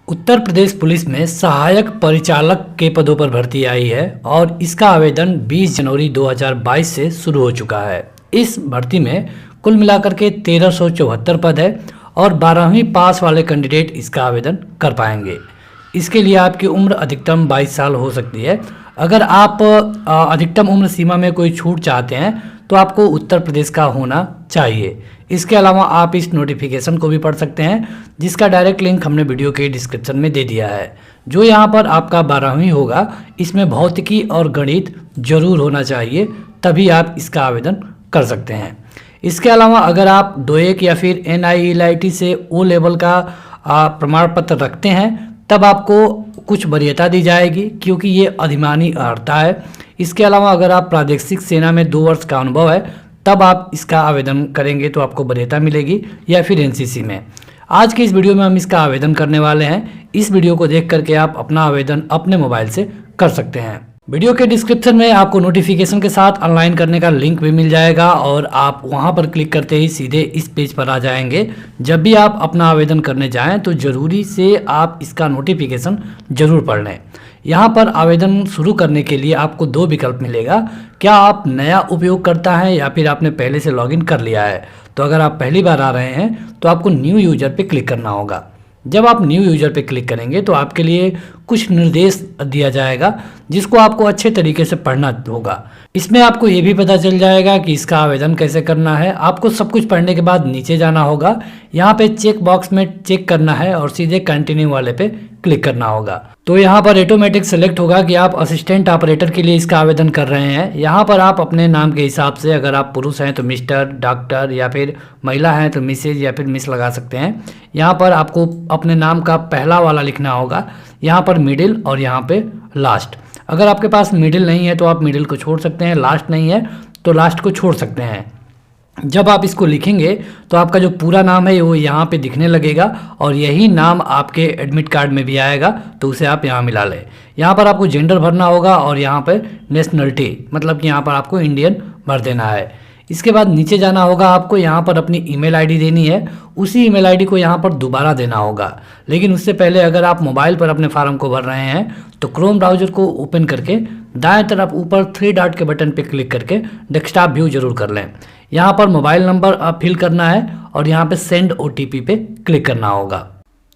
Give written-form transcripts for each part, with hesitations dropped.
Uttar Pradesh police में सहायक परिचालक के पदों पर भर्ती आई है और इसका आवेदन 20 जनवरी 2022 से शुरू हो चुका है। इस भर्ती में कुल मिलाकर के 1374 पद है और 12वीं पास वाले कैंडिडेट इसका आवेदन कर पाएंगे। इसके लिए आपकी उम्र अधिकतम 22 साल हो सकती है। अगर आप अधिकतम उम्र सीमा में कोई छूट चाहते हैं तो आपको उत्तर प्रदेश का होना चाहिए। इसके अलावा आप इस नोटिफिकेशन को भी पढ़ सकते हैं, जिसका डायरेक्ट लिंक हमने वीडियो के डिस्क्रिप्शन में दे दिया है। जो यहाँ पर आपका 12वीं होगा, इसमें भौतिकी और गणित जरूर होना चाहिए, तभी आप इसका आवेदन कर सकते हैं। इसके अलावा अगर आप DOEC या फिर NIELIT से O लेवल का प्रमाण पत्र रखते हैं, तब आपको कुछ वरीयता दी जाएगी, क्योंकि ये अधिमानी अर्हता है। इसके अलावा अगर आप प्रादेशिक सेना में 2 वर्ष का अनुभव है, तब आप इसका आवेदन करेंगे तो आपको वरीयता मिलेगी, या फिर NCC में। आज के इस वीडियो में हम इसका आवेदन करने वाले हैं। इस वीडियो को देख करके आप अपना आवेदन अपने मोबाइल से कर सकते हैं। वीडियो के डिस्क्रिप्शन में आपको नोटिफिकेशन के साथ ऑनलाइन करने का लिंक भी मिल जाएगा और आप वहां पर क्लिक करते ही सीधे इस पेज पर आ जाएंगे। जब भी आप अपना आवेदन करने जाएं तो ज़रूरी से आप इसका नोटिफिकेशन ज़रूर पढ़ लें। यहाँ पर आवेदन शुरू करने के लिए आपको 2 विकल्प मिलेगा। क्या आप नया उपयोगकर्ता हैं या फिर आपने पहले से लॉगिन कर लिया है? तो अगर आप पहली बार आ रहे हैं तो आपको न्यू यूजर पे क्लिक करना होगा। जब आप न्यू यूजर पे क्लिक करेंगे तो आपके लिए कुछ निर्देश दिया जाएगा, जिसको आपको अच्छे तरीके से पढ़ना होगा। इसमें आपको ये भी पता चल जाएगा कि इसका आवेदन कैसे करना है। आपको सब कुछ पढ़ने के बाद नीचे जाना होगा, यहाँ पे चेक बॉक्स में चेक करना है और सीधे कंटिन्यू वाले पे क्लिक करना होगा। तो यहाँ पर ऑटोमेटिक सेलेक्ट होगा कि आप असिस्टेंट ऑपरेटर के लिए इसका आवेदन कर रहे हैं। यहाँ पर आप अपने नाम के हिसाब से, अगर आप पुरुष हैं तो मिस्टर, डॉक्टर, या फिर महिला हैं तो मिसेज या फिर मिस लगा सकते हैं। यहाँ पर आपको अपने नाम का पहला वाला लिखना होगा, यहाँ पर मिडिल और यहाँ पे लास्ट। अगर आपके पास मिडिल नहीं है तो आप मिडिल को छोड़ सकते हैं, लास्ट नहीं है तो लास्ट को छोड़ सकते हैं। जब आप इसको लिखेंगे तो आपका जो पूरा नाम है वो यहाँ पे दिखने लगेगा और यही नाम आपके एडमिट कार्ड में भी आएगा, तो उसे आप यहाँ मिला लें। यहाँ पर आपको जेंडर भरना होगा और यहाँ पे नेशनलिटी, मतलब कि यहाँ पर आपको इंडियन भर देना है। इसके बाद नीचे जाना होगा, आपको यहाँ पर अपनी ईमेल आईडी देनी है। उसी ईमेल आईडी को यहाँ पर दोबारा देना होगा, लेकिन उससे पहले अगर आप मोबाइल पर अपने फॉर्म को भर रहे हैं तो क्रोम ब्राउज़र को ओपन करके दाएं तरफ ऊपर 3 डॉट के बटन पे क्लिक करके डेस्कटॉप व्यू जरूर कर लें। यहाँ पर मोबाइल नंबर फिल करना है और यहाँ पे सेंड OTP पे क्लिक करना होगा।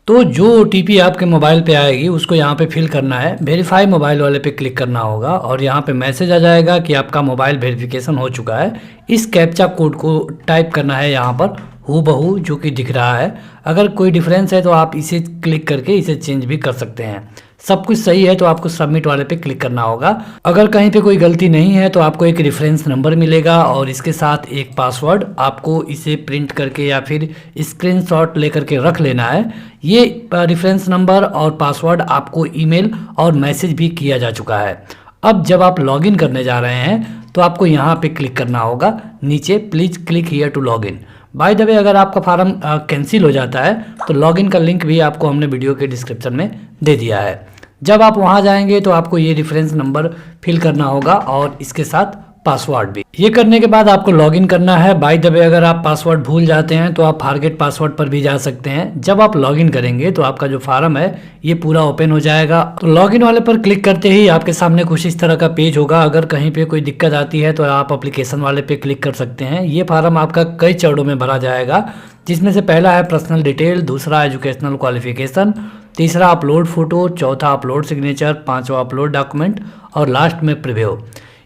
तो जो OTP आपके मोबाइल पे आएगी उसको यहाँ पे फिल करना है। वेरीफाई मोबाइल वाले पे क्लिक करना होगा और यहाँ पे मैसेज आ जाएगा कि आपका मोबाइल वेरिफिकेशन हो चुका है। इस कैप्चा कोड को टाइप करना है यहाँ पर हूबहू, जो कि दिख रहा है। अगर कोई डिफरेंस है तो आप इसे क्लिक करके इसे चेंज भी कर सकते हैं। सब कुछ सही है तो आपको सबमिट वाले पे क्लिक करना होगा। अगर कहीं पे कोई गलती नहीं है तो आपको एक रेफरेंस नंबर मिलेगा और इसके साथ एक पासवर्ड। आपको इसे प्रिंट करके या फिर स्क्रीनशॉट लेकर के रख लेना है। ये रेफरेंस नंबर और पासवर्ड आपको ईमेल और मैसेज भी किया जा चुका है। अब जब आप लॉगिन करने जा रहे हैं तो आपको यहाँ पे क्लिक करना होगा नीचे, please click here to login. By the way, अगर आपका फॉर्म कैंसिल हो जाता है तो लॉगिन का लिंक भी आपको हमने वीडियो के डिस्क्रिप्शन में दे दिया है। जब आप वहां जाएंगे तो आपको ये रेफरेंस नंबर फिल करना होगा और इसके साथ पासवर्ड भी। ये करने के बाद आपको लॉगिन करना है। बाय द वे, अगर आप पासवर्ड भूल जाते हैं तो आप फॉरगेट पासवर्ड पर भी जा सकते हैं। जब आप लॉगिन करेंगे तो आपका जो फॉर्म है ये पूरा ओपन हो जाएगा। तो लॉगिन वाले पर क्लिक करते ही आपके सामने कुछ इस तरह का पेज होगा। अगर कहीं पे कोई दिक्कत आती है तो आप एप्लीकेशन वाले पे क्लिक कर सकते हैं। ये फॉर्म आपका कई चरणों में भरा जाएगा, जिसमें से पहला है पर्सनल डिटेल, दूसरा एजुकेशनल क्वालिफिकेशन, तीसरा अपलोड फोटो, चौथा अपलोड सिग्नेचर, 5वां अपलोड डॉक्यूमेंट और लास्ट में प्रीव्यू।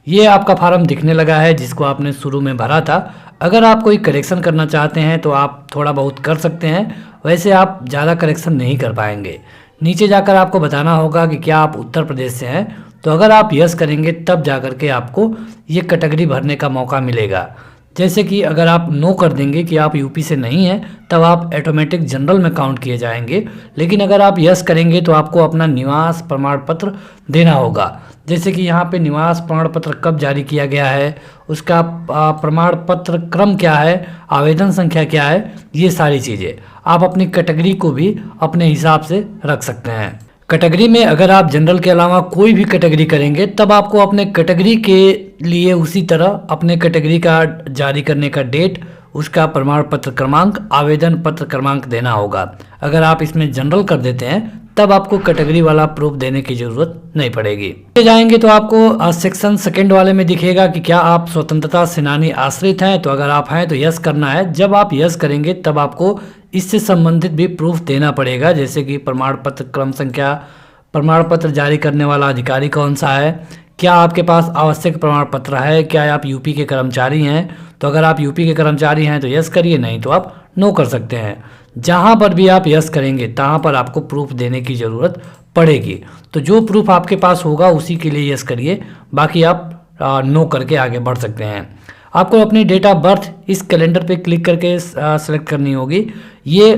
ये आपका फॉर्म दिखने लगा है जिसको आपने शुरू में भरा था। अगर आप कोई करेक्शन करना चाहते हैं तो आप थोड़ा बहुत कर सकते हैं, वैसे आप ज़्यादा करेक्शन नहीं कर पाएंगे। नीचे जाकर आपको बताना होगा कि क्या आप उत्तर प्रदेश से हैं। तो अगर आप यस करेंगे तब जाकर के आपको ये कैटेगरी भरने का मौका मिलेगा। जैसे कि अगर आप नो कर देंगे कि आप यूपी से नहीं हैं, तब आप ऑटोमेटिक जनरल में काउंट किए जाएंगे। लेकिन अगर आप यस करेंगे तो आपको अपना निवास प्रमाण पत्र देना होगा। जैसे कि यहाँ पे निवास प्रमाण पत्र कब जारी किया गया है, उसका प्रमाण पत्र क्रम क्या है, आवेदन संख्या क्या है, ये सारी चीज़ें आप अपनी कैटेगरी को भी अपने हिसाब से रख सकते हैं। कैटेगरी में अगर आप जनरल के अलावा कोई भी कैटेगरी करेंगे तब आपको अपने कैटेगरी के लिए उसी तरह अपने कैटेगरी का जारी करने का डेट, उसका प्रमाण पत्र क्रमांक, आवेदन पत्र क्रमांक देना होगा। अगर आप इसमें जनरल कर देते हैं तब आपको कैटेगरी वाला प्रूफ देने की जरूरत नहीं पड़ेगी। जाएंगे तो आपको सेक्शन सेकंड वाले में दिखेगा कि क्या आप स्वतंत्रता सेनानी आश्रित हैं, तो अगर आप हैं तो यस करना है। जब आप यस करेंगे तब आपको इससे संबंधित भी प्रूफ देना पड़ेगा, जैसे कि प्रमाण पत्र क्रम संख्या, प्रमाण पत्र जारी करने वाला अधिकारी कौन सा है, क्या आपके पास आवश्यक प्रमाण पत्र है, क्या आप यूपी के कर्मचारी हैं। तो अगर आप यूपी के कर्मचारी हैं तो यस करिए, नहीं तो आप नो कर सकते हैं। जहां पर भी आप यस करेंगे तहां पर आपको प्रूफ देने की ज़रूरत पड़ेगी। तो जो प्रूफ आपके पास होगा उसी के लिए यस करिए, बाकी आप नो करके आगे बढ़ सकते हैं। आपको अपनी डेट ऑफ बर्थ इस कैलेंडर पे क्लिक करके सेलेक्ट करनी होगी। ये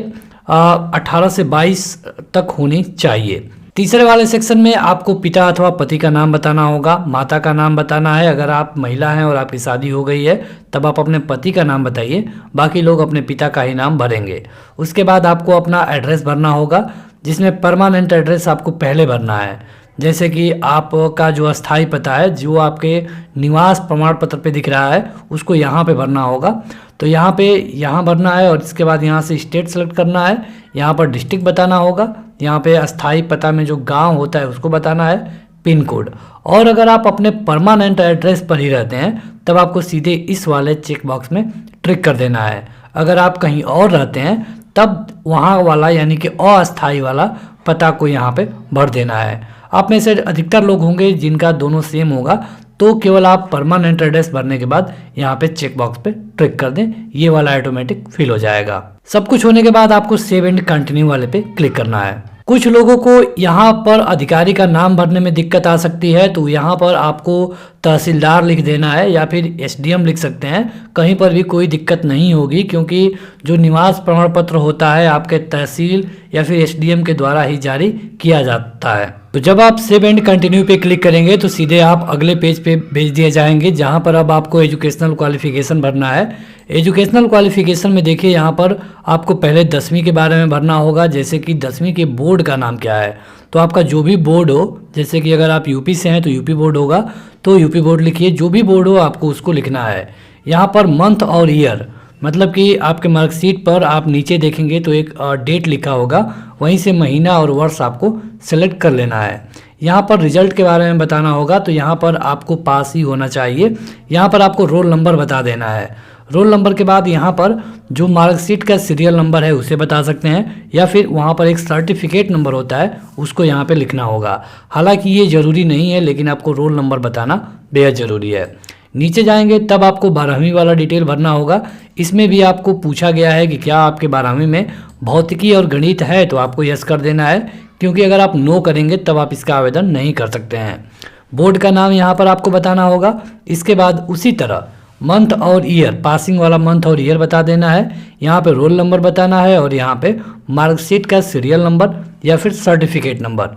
18 से 22 तक होनी चाहिए। तीसरे वाले सेक्शन में आपको पिता अथवा पति का नाम बताना होगा, माता का नाम बताना है। अगर आप महिला हैं और आपकी शादी हो गई है तब आप अपने पति का नाम बताइए, बाकी लोग अपने पिता का ही नाम भरेंगे। उसके बाद आपको अपना एड्रेस भरना होगा, जिसमें परमानेंट एड्रेस आपको पहले भरना है, जैसे कि आपका जो अस्थाई पता है, जो आपके निवास प्रमाण पत्र पे दिख रहा है, उसको यहाँ पे भरना होगा। तो यहाँ भरना है और इसके बाद यहाँ से स्टेट सेलेक्ट करना है, यहाँ पर डिस्ट्रिक्ट बताना होगा, यहाँ पे अस्थाई पता में जो गांव होता है उसको बताना है, पिन कोड। और अगर आप अपने परमानेंट एड्रेस पर ही रहते हैं तब आपको सीधे इस वाले चेक बॉक्स में ट्रिक कर देना है। अगर आप कहीं और रहते हैं तब वहाँ वाला यानी कि अस्थाई वाला पता को यहाँ पे भर देना है। आप में से अधिकतर लोग होंगे जिनका दोनों सेम होगा, तो केवल आप परमानेंट एड्रेस भरने के बाद यहाँ पे चेक बॉक्स पे ट्रिक कर दें, ये वाला ऑटोमेटिक फिल हो जाएगा। सब कुछ होने के बाद आपको सेव एंड कंटिन्यू वाले पे क्लिक करना है। कुछ लोगों को यहाँ पर अधिकारी का नाम भरने में दिक्कत आ सकती है, तो यहाँ पर आपको तहसीलदार लिख देना है या फिर एसडीएम लिख सकते हैं। कहीं पर भी कोई दिक्कत नहीं होगी, क्योंकि जो निवास प्रमाण पत्र होता है आपके तहसील या फिर एसडीएम के द्वारा ही जारी किया जाता है। तो जब आप सेव एंड कंटिन्यू पे क्लिक करेंगे तो सीधे आप अगले पेज पे भेज दिए जाएंगे, जहां पर अब आपको एजुकेशनल क्वालिफिकेशन भरना है। एजुकेशनल क्वालिफिकेशन में देखिए यहाँ पर आपको पहले 10वीं के बारे में भरना होगा, जैसे कि 10वीं के बोर्ड का नाम क्या है। तो आपका जो भी बोर्ड हो, जैसे कि अगर आप यूपी से हैं तो यूपी बोर्ड होगा तो यूपी बोर्ड लिखिए, जो भी बोर्ड हो आपको उसको लिखना है। यहाँ पर मंथ और ईयर, मतलब कि आपके मार्कशीट पर आप नीचे देखेंगे तो एक डेट लिखा होगा, वहीं से महीना और वर्ष आपको सेलेक्ट कर लेना है। यहाँ पर रिजल्ट के बारे में बताना होगा, तो यहाँ पर आपको पास ही होना चाहिए। यहाँ पर आपको रोल नंबर बता देना है। रोल नंबर के बाद यहाँ पर जो मार्कशीट का सीरियल नंबर है उसे बता सकते हैं, या फिर वहाँ पर एक सर्टिफिकेट नंबर होता है उसको यहाँ पे लिखना होगा। हालांकि ये ज़रूरी नहीं है, लेकिन आपको रोल नंबर बताना बेहद ज़रूरी है। नीचे जाएंगे तब आपको 12वीं वाला डिटेल भरना होगा। इसमें भी आपको पूछा गया है कि क्या आपके 12वीं में भौतिकी और गणित है, तो आपको यस कर देना है, क्योंकि अगर आप नो करेंगे तब आप इसका आवेदन नहीं कर सकते हैं। बोर्ड का नाम यहाँ पर आपको बताना होगा। इसके बाद उसी तरह मंथ और ईयर, पासिंग वाला मंथ और ईयर बता देना है। यहाँ पे रोल नंबर बताना है और यहाँ पे मार्कशीट का सीरियल नंबर या फिर सर्टिफिकेट नंबर।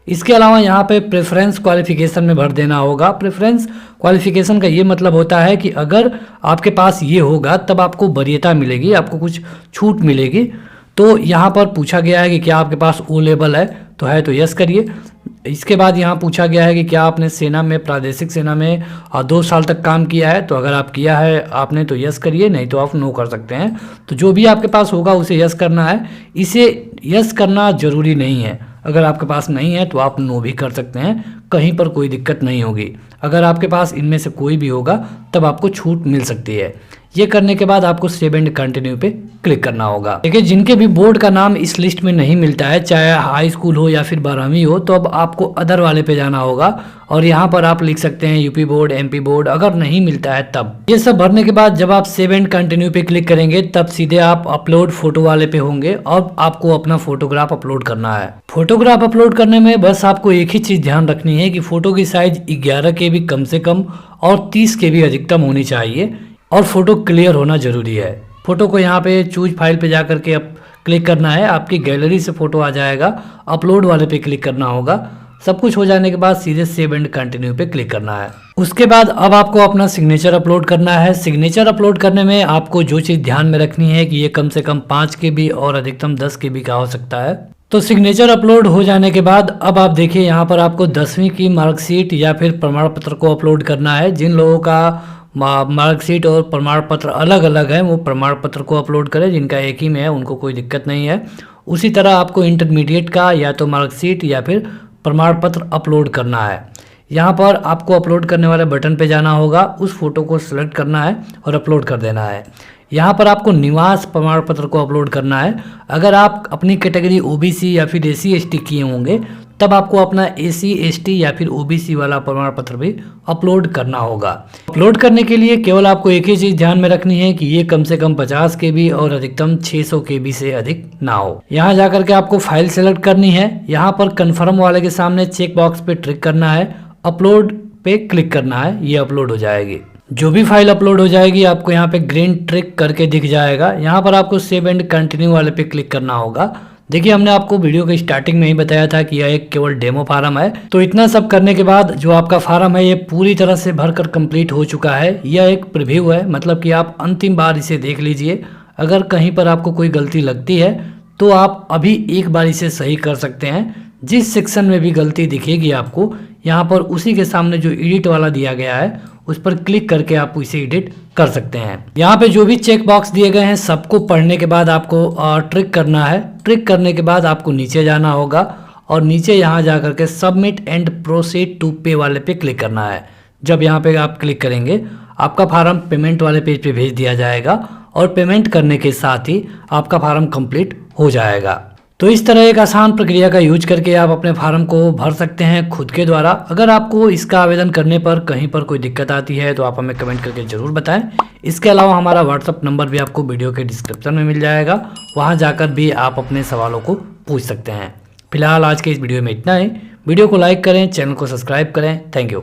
इसके अलावा यहाँ पे प्रेफरेंस क्वालिफिकेशन में भर देना होगा। प्रेफरेंस क्वालिफिकेशन का ये मतलब होता है कि अगर आपके पास ये होगा तब आपको वरीयता मिलेगी, आपको कुछ छूट मिलेगी। तो यहाँ पर पूछा गया है कि क्या आपके पास ओ लेवल है, तो है तो यस करिए। इसके बाद यहाँ पूछा गया है कि क्या आपने सेना में, प्रादेशिक सेना में 2 साल तक काम किया है, तो अगर आप किया है आपने तो यस करिए, नहीं तो आप नो कर सकते हैं। तो जो भी आपके पास होगा उसे यस करना है। इसे यस करना जरूरी नहीं है, अगर आपके पास नहीं है तो आप नो भी कर सकते हैं, कहीं पर कोई दिक्कत नहीं होगी। अगर आपके पास इनमें से कोई भी होगा तब आपको छूट मिल सकती है। ये करने के बाद आपको सेव एंड कंटिन्यू पे क्लिक करना होगा। देखिए, जिनके भी बोर्ड का नाम इस लिस्ट में नहीं मिलता है, चाहे हाई स्कूल हो या फिर 12वीं हो, तो अब आपको अदर वाले पे जाना होगा और यहाँ पर आप लिख सकते हैं यूपी बोर्ड, एमपी बोर्ड, अगर नहीं मिलता है तब। ये सब भरने के बाद जब आप सेव एंड कंटिन्यू पे क्लिक करेंगे तब सीधे आप अपलोड फोटो वाले पे होंगे और आपको अपना फोटोग्राफ अपलोड करना है। फोटोग्राफ अपलोड करने में बस आपको एक ही चीज ध्यान रखनी है कि फोटो की साइज 11 KB कम से कम और 30 KB अधिकतम होनी चाहिए और फोटो क्लियर होना जरूरी है। फोटो को यहाँ पे चूज फाइल पे जा करके अब क्लिक करना है, आपकी गैलरी से फोटो आ जाएगा। अपलोड वाले पे क्लिक करना होगा। सब कुछ हो जाने के बाद सीधे सेव एंड कंटिन्यू पे क्लिक करना है। उसके बाद अब आपको अपना सिग्नेचर अपलोड करना है। सिग्नेचर अपलोड करने में आपको जो चीज़ ध्यान में रखनी है कि ये कम से कम 5 KB और अधिकतम 10 KB का हो सकता है। तो सिग्नेचर अपलोड हो जाने के बाद अब आप देखिए यहाँ पर आपको 10वीं की मार्कशीट या फिर प्रमाण पत्र को अपलोड करना है। जिन लोगों का मार्कशीट और प्रमाण पत्र अलग अलग हैं वो प्रमाण पत्र को अपलोड करें। जिनका एक ही में है उनको कोई दिक्कत नहीं है। उसी तरह आपको इंटरमीडिएट का या तो मार्कशीट या फिर प्रमाण पत्र अपलोड करना है। यहाँ पर आपको अपलोड करने वाले बटन पे जाना होगा, उस फोटो को सिलेक्ट करना है और अपलोड कर देना है। यहाँ पर आपको निवास प्रमाण पत्र को अपलोड करना है। अगर आप अपनी कैटेगरी ओबीसी या फिर एससी एसटी किए होंगे तब आपको अपना एससी एसटी या फिर ओबीसी वाला प्रमाण पत्र भी अपलोड करना होगा। अपलोड करने के लिए केवल आपको एक ही चीज़ ध्यान में रखनी है कि ये कम से कम 50 KB और अधिकतम 600 KB से अधिक ना हो। यहाँ जाकर के आपको फाइल सेलेक्ट करनी है। यहाँ पर कन्फर्म वाले के सामने चेक बॉक्स पे ट्रिक करना है, अपलोड पे क्लिक करना है, ये अपलोड हो जाएगी। जो भी फाइल अपलोड हो जाएगी आपको यहाँ पे ग्रीन ट्रिक करके दिख जाएगा। यहाँ पर आपको सेव एंड कंटिन्यू वाले पे क्लिक करना होगा। देखिए हमने आपको वीडियो के स्टार्टिंग में ही बताया था कि यह एक केवल डेमो फार्म है। तो इतना सब करने के बाद जो आपका फार्म है ये पूरी तरह से भरकर कंप्लीट हो चुका है। यह एक प्रीव्यू है, मतलब कि आप अंतिम बार इसे देख लीजिए। अगर कहीं पर आपको कोई गलती लगती है तो आप अभी एक बार इसे सही कर सकते हैं। जिस सेक्शन में भी गलती दिखेगी आपको यहाँ पर उसी के सामने जो एडिट वाला दिया गया है उस पर क्लिक करके आप इसे एडिट कर सकते हैं। यहाँ पे जो भी चेक बॉक्स दिए गए हैं सबको पढ़ने के बाद आपको ट्रिक करना है। ट्रिक करने के बाद आपको नीचे जाना होगा और नीचे यहाँ जा करके सबमिट एंड प्रोसीड टू पे वाले पे क्लिक करना है। जब यहाँ पे आप क्लिक करेंगे आपका फार्म पेमेंट वाले पेज पे भेज दिया जाएगा और पेमेंट करने के साथ ही आपका फार्म कंप्लीट हो जाएगा। तो इस तरह एक आसान प्रक्रिया का यूज करके आप अपने फार्म को भर सकते हैं खुद के द्वारा। अगर आपको इसका आवेदन करने पर कहीं पर कोई दिक्कत आती है तो आप हमें कमेंट करके ज़रूर बताएं। इसके अलावा हमारा व्हाट्सअप नंबर भी आपको वीडियो के डिस्क्रिप्शन में मिल जाएगा, वहां जाकर भी आप अपने सवालों को पूछ सकते हैं। फिलहाल आज के इस वीडियो में इतना ही। वीडियो को लाइक करें, चैनल को सब्सक्राइब करें। Thank you.